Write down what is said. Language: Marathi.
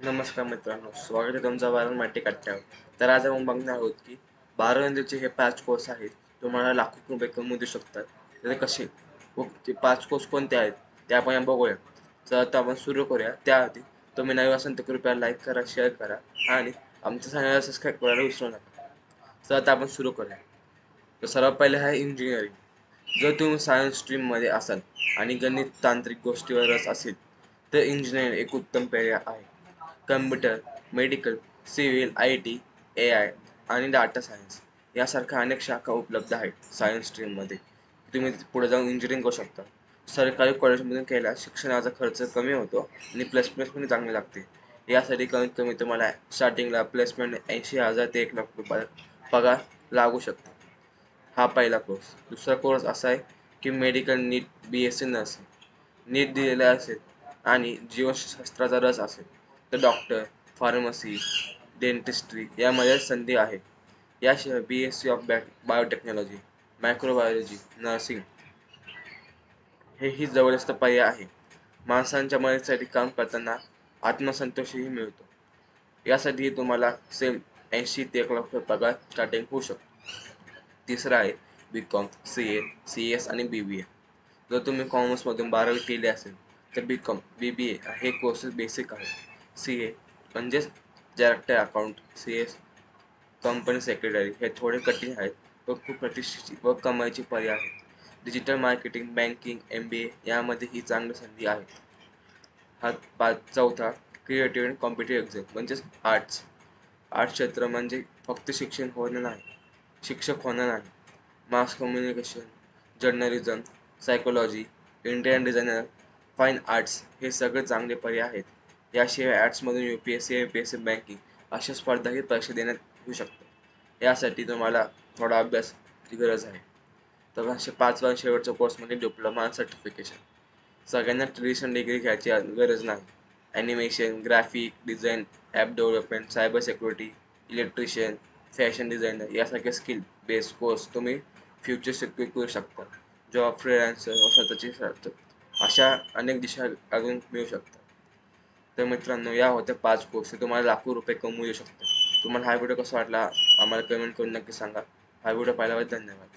नमस्कार मित्रांनो, स्वागत आहे तुमचं बारामॅटिक अड्ड्यावर. तर आज आपण बघणार आहोत की 12 हे 5 कोर्स आहेत, तुम्हाला लाखो रुपये कमवू देऊ शकतात. ते कसे व ते 5 कोर्स कोणते आहेत ते आपण बघूया. तर आता आपण सुरू करूया. त्याआधी तुम्ही नवीन असाल तर कृपया लाईक करा, शेअर करा आणि आमच्या चॅनलला सबस्क्राईब करायला विसरू नका. तर आता आपण सुरू करूया. तर सर्वात पहिले आहे इंजिनिअरिंग. जर तुम्ही सायन्स स्ट्रीममध्ये असाल आणि गणित तांत्रिक गोष्टीवर रस असेल तर इंजिनिअरिंग एक उत्तम पर्याय आहे. Computer, medical, civil, IT, AI आणि डाटा सायन्स यासारख्या अनेक शाखा उपलब्ध आहेत सायन्स स्ट्रीममध्ये. तुम्ही पुढे जाऊन इंजिनिअरिंग करू शकता. सरकारी कॉलेजमधून केल्यास शिक्षणाचा खर्च कमी होतो आणि प्लेसमेंट चांगली लागते. यासाठी कमीत कमी तुम्हाला स्टार्टिंगला प्लेसमेंट 80,000 ते 1,00,000 रुपये पगार लागू शकतो. हा पहिला कोर्स. दुसरा कोर्स असा आहे की मेडिकल नीट BSc नर्सिंग. नीट दिलेला असेल आणि जीवशास्त्राचा रस असेल तर डॉक्टर, फार्मसी, डेंटिस्ट्री यामध्ये संधी आहे. याशिवाय BSc of biotechnology, microbiology, nursing हेही जवळचा पर्याय आहे. माणसांच्या मदतीसाठी काम करताना आत्मसंतोषही मिळतो. यासाठी तुम्हाला सेम 80 ते 1,00,000 पगार स्टार्टिंग होऊ शकतो. तिसरा आहे BCom, CA, CS आणि BBA. जर तुम्ही कॉमर्समधून 12वी केली असेल तर BCom, BBA हे कोर्सेस बेसिक आहे. CA म्हणजेच director account, CS company secretary हे थोडे कठीण आहेत व खूप प्रतिष्ठित व कमाईचे पर्याय आहेत. डिजिटल मार्केटिंग, बँकिंग, MBA यामध्येही चांगली संधी आहेत. चौथा क्रिएटिव्ह अँड कॉम्पिटिटिव्ह एक्झाम म्हणजेच आर्ट्स. आर्ट्स क्षेत्र म्हणजे फक्त शिक्षक होणं नाही. Mass communication, journalism, psychology, Indian designer, fine arts हे सगळे चांगले पर्याय आहेत. याशिवाय आर्ट्समधून UPSC, APSC, बँकिंग अशा स्पर्धाही परीक्षा देण्यात येऊ शकतात. यासाठी तुम्हाला थोडा अभ्यासाची गरज आहे. तर असे 5 शेवटचा कोर्स म्हणजे डिप्लोमा सर्टिफिकेशन. सगळ्यांना ट्रेडिशनल डिग्री घ्यायची गरज नाही. Animation, graphic design, app development, cyber security, electrician, fashion designer यासारखे स्किल बेस्ड कोर्स तुम्ही फ्युचर सिक्युअर करू शकता. जॉब, फ्रीलान्सर व स्वतःची अशा अनेक दिशा अजून मिळू शकतात. तर मित्रांनो, या होत्या 5 कोर्स तुम्हाला लाखो रुपये कमवू शकतात. तुम्हाला हा व्हिडिओ कसा वाटला आम्हाला कमेंट करून नक्की सांगा. हा व्हिडिओ पाहिल्याबद्दल धन्यवाद.